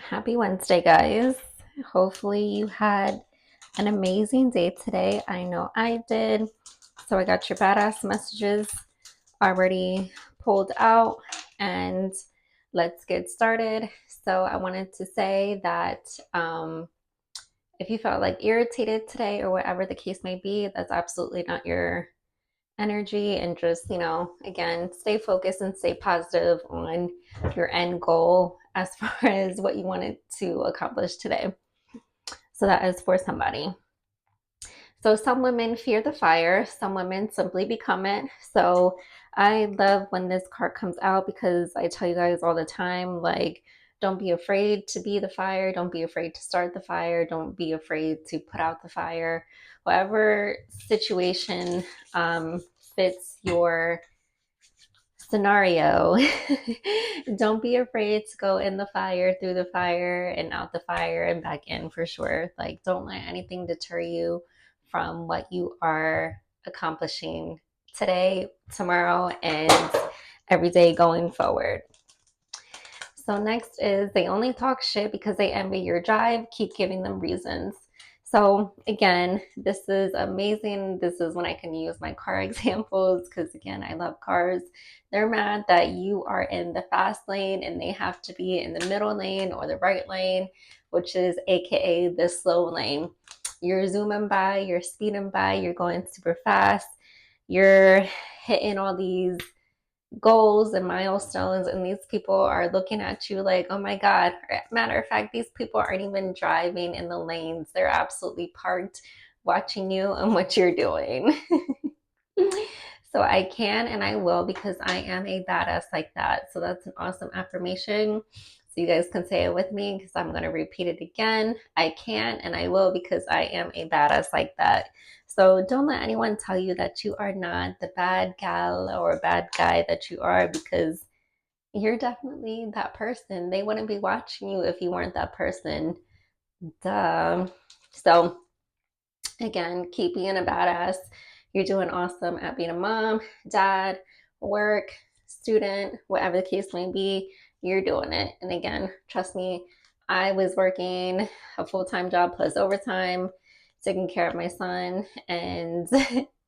Happy Wednesday, guys. Hopefully, you had an amazing day today. I know I did. So, I got your badass messages already pulled out, and let's get started. So, I wanted to say that if you felt like irritated today or whatever the case may be, that's absolutely not your energy. And just, again, stay focused and stay positive on your end goal as far as what you wanted to accomplish today. So that is for somebody. So some women fear the fire, some women simply become it. So I love when this card comes out because I tell you guys all the time, like, don't be afraid to be the fire. Don't be afraid to start the fire. Don't be afraid to put out the fire. Whatever situation fits your scenario. Don't be afraid to go in the fire, through the fire, and out the fire, and back in for sure. Like, don't let anything deter you from what you are accomplishing today, tomorrow, and every day going forward. So next is they only talk shit because they envy your drive. Keep giving them reasons. So again, this is amazing. This is when I can use my car examples because again, I love cars. They're mad that you are in the fast lane and they have to be in the middle lane or the right lane, which is AKA the slow lane. You're zooming by, you're speeding by, you're going super fast, you're hitting all these goals and milestones, and these people are looking at you like, oh my god. Matter of fact, these people aren't even driving in the lanes, they're absolutely parked watching you and what you're doing. So I can and I will because I am a badass like that. So that's an awesome affirmation. So you guys can say it with me because I'm going to repeat it again. I can and I will because I am a badass like that. So don't let anyone tell you that you are not the bad gal or bad guy that you are, because you're definitely that person. They wouldn't be watching you if you weren't that person. Duh. So again, keep being a badass. You're doing awesome at being a mom, dad, work, student, whatever the case may be. You're doing it. And again, trust me, I was working a full-time job plus overtime, taking care of my son, and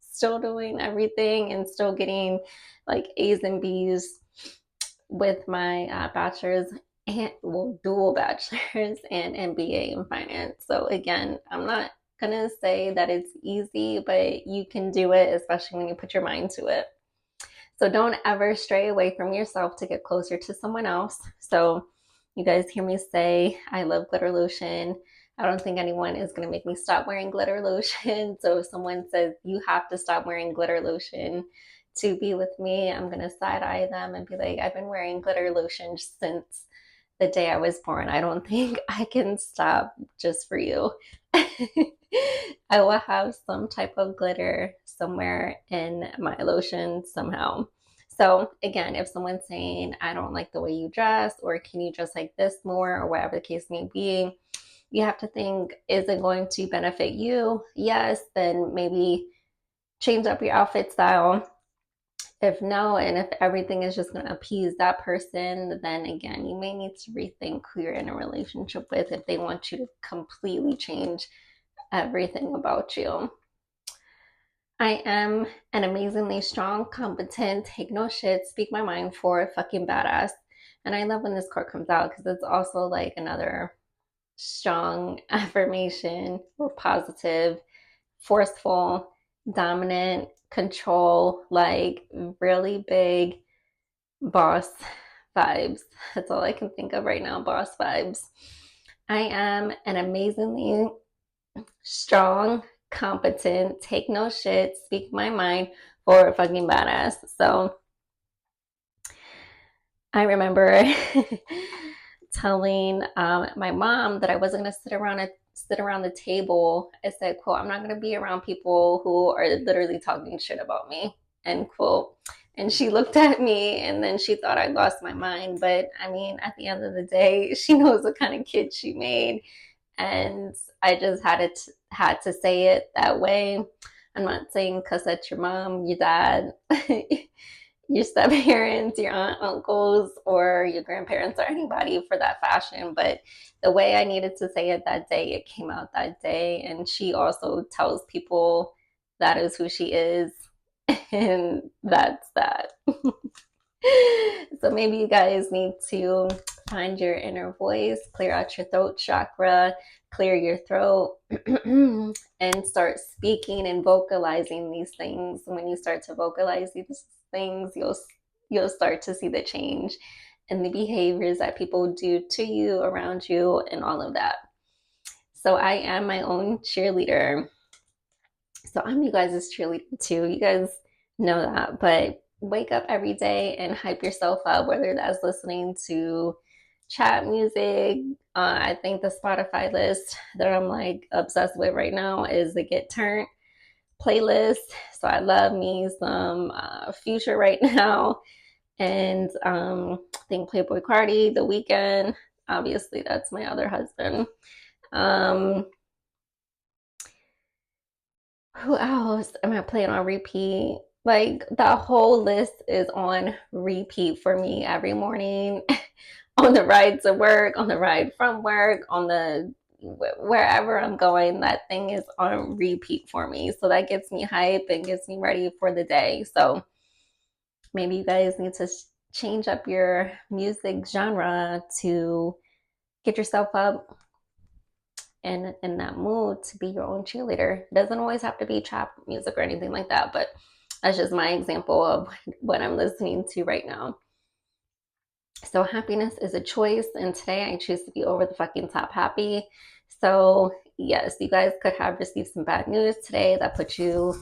still doing everything and still getting like A's and B's with my bachelor's and dual bachelor's and MBA in finance. So again, I'm not gonna say that it's easy, but you can do it, especially when you put your mind to it. So don't ever stray away from yourself to get closer to someone else. So you guys hear me say, I love glitter lotion. I don't think anyone is going to make me stop wearing glitter lotion. So if someone says you have to stop wearing glitter lotion to be with me, I'm going to side eye them and be like, I've been wearing glitter lotion since the day I was born. I don't think I can stop just for you. I will have some type of glitter somewhere in my lotion somehow. So again, if someone's saying, I don't like the way you dress, or can you dress like this more, or whatever the case may be, you have to think, is it going to benefit you? Yes, then maybe change up your outfit style. If no, and if everything is just going to appease that person, then again, you may need to rethink who you're in a relationship with if they want you to completely change everything about you. I am an amazingly strong, competent, take no shit, speak my mind for fucking badass. And I love when this card comes out because it's also like another strong affirmation or positive, forceful, dominant, control, like really big boss vibes. That's all I can think of right now, boss vibes. I am an amazingly strong, competent, take no shit, speak my mind for fucking badass. So I remember telling my mom that I wasn't gonna sit around the table. I said, quote, I'm not gonna be around people who are literally talking shit about me, end quote. And she looked at me and then she thought I lost my mind. But I mean, at the end of the day, she knows what kind of kid she made. And I just had to say it that way. I'm not saying cuss at your mom, your dad, your step parents, your aunt, uncles, or your grandparents, or anybody for that fashion. But the way I needed to say it that day, it came out that day. And she also tells people that is who she is. And that's that. So maybe you guys need to find your inner voice, clear out your throat chakra, clear your throat, and start speaking and vocalizing these things. When you start to vocalize these things, you'll start to see the change in the behaviors that people do to you, around you, and all of that. So I am my own cheerleader. So I'm you guys' cheerleader too. You guys know that. But wake up every day and hype yourself up, whether that's listening to chat music. I think the Spotify list that I'm like obsessed with right now is the Get Turned playlist. So I love me some Future right now. And I think Playboy Cardi, The Weekend. Obviously, that's my other husband. Um, who else am I playing on repeat? Like the whole list is on repeat for me every morning, on the ride to work, on the ride from work, on the wherever I'm going, that thing is on repeat for me. So that gets me hype and gets me ready for the day. So maybe you guys need to change up your music genre to get yourself up and in that mood to be your own cheerleader. It doesn't always have to be trap music or anything like that, but that's just my example of what I'm listening to right now. So happiness is a choice, and today I choose to be over the fucking top happy. So yes, you guys could have received some bad news today that put you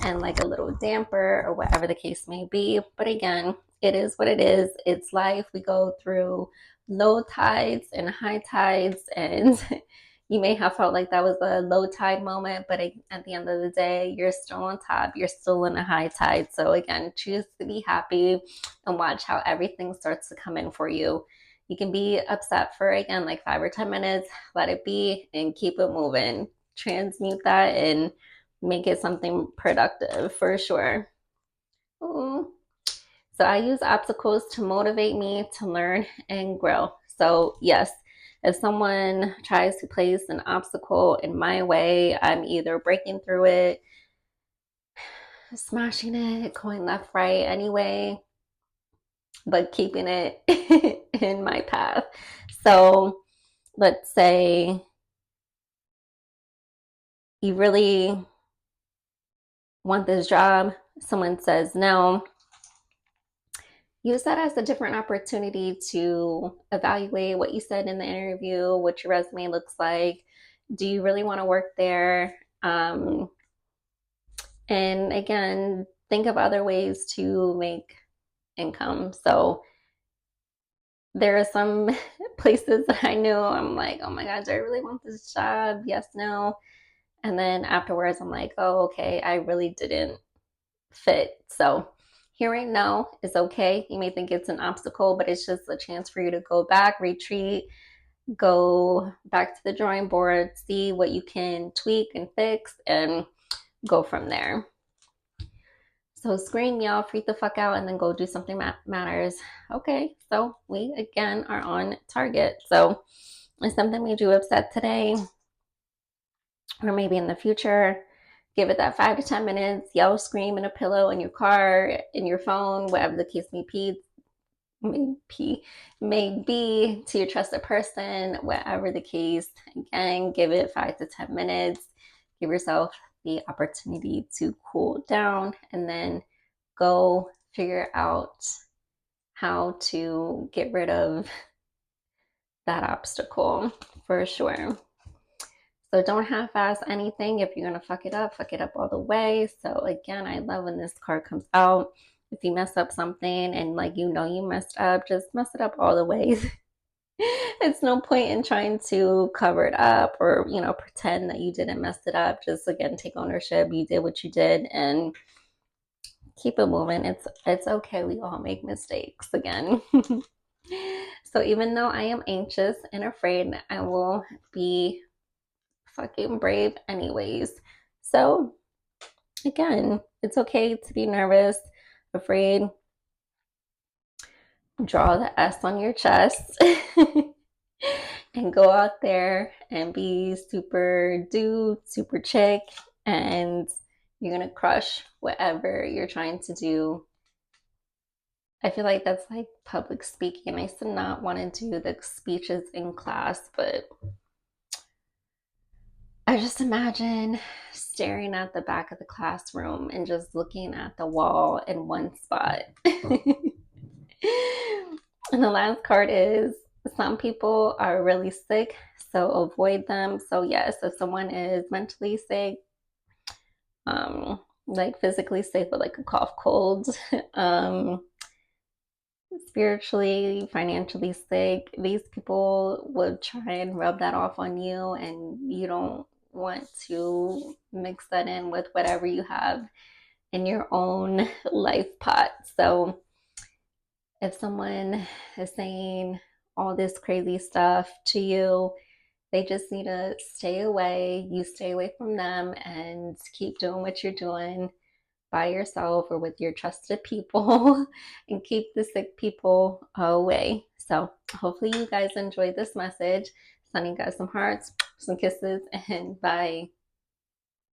in like a little damper or whatever the case may be. But again, it is what it is. It's life. We go through low tides and high tides, and you may have felt like that was a low tide moment, but at the end of the day, you're still on top. You're still in a high tide. So again, choose to be happy and watch how everything starts to come in for you. You can be upset for, again, like 5 or 10 minutes, let it be, and keep it moving. Transmute that and make it something productive for sure. Ooh. So I use obstacles to motivate me to learn and grow. So, yes, if someone tries to place an obstacle in my way, I'm either breaking through it, smashing it, going left, right anyway, but keeping it in my path. So, let's say you really want this job, someone says no, use that as a different opportunity to evaluate what you said in the interview, what your resume looks like. Do you really want to work there? And again, think of other ways to make income. So there are some places that I know I'm like, oh my God, do I really want this job? Yes, no. And then afterwards, I'm like, oh, okay, I really didn't fit. So hearing no is okay. You may think it's an obstacle, but it's just a chance for you to go back, retreat, go back to the drawing board, see what you can tweak and fix, and go from there. So scream, yell, freak the fuck out, and then go do something that matters. Okay, so we again are on target. So if something made you upset today, or maybe in the future, give it that 5 to 10 minutes, yell, scream in a pillow, in your car, in your phone, whatever the case may be, to your trusted person, whatever the case. Again, give it 5 to 10 minutes. Give yourself the opportunity to cool down and then go figure out how to get rid of that obstacle for sure. So don't half-ass anything. If you're gonna fuck it up all the way. So again, I love when this card comes out. If you mess up something and like you know you messed up, just mess it up all the ways. It's no point in trying to cover it up or pretend that you didn't mess it up. Just again take ownership. You did what you did and keep it moving. It's okay. We all make mistakes again. So even though I am anxious and afraid, I will be fucking brave anyways. So again, it's okay to be nervous, afraid. draw the S on your chest, and go out there and be super dude, super chick, and you're gonna crush whatever you're trying to do. I feel like that's like public speaking. I used to not want to do the speeches in class, but I just imagine staring at the back of the classroom and just looking at the wall in one spot. And the last card is some people are really sick, so avoid them. So, yes, if someone is mentally sick, like physically sick with like a cough, cold, um, spiritually, financially sick, these people would try and rub that off on you, and you don't want to mix that in with whatever you have in your own life pot. So, if someone is saying all this crazy stuff to you, they just need to stay away. You stay away from them and keep doing what you're doing by yourself or with your trusted people and keep the sick people away. So, hopefully, you guys enjoyed this message. Sending you guys some hearts, some kisses, and bye.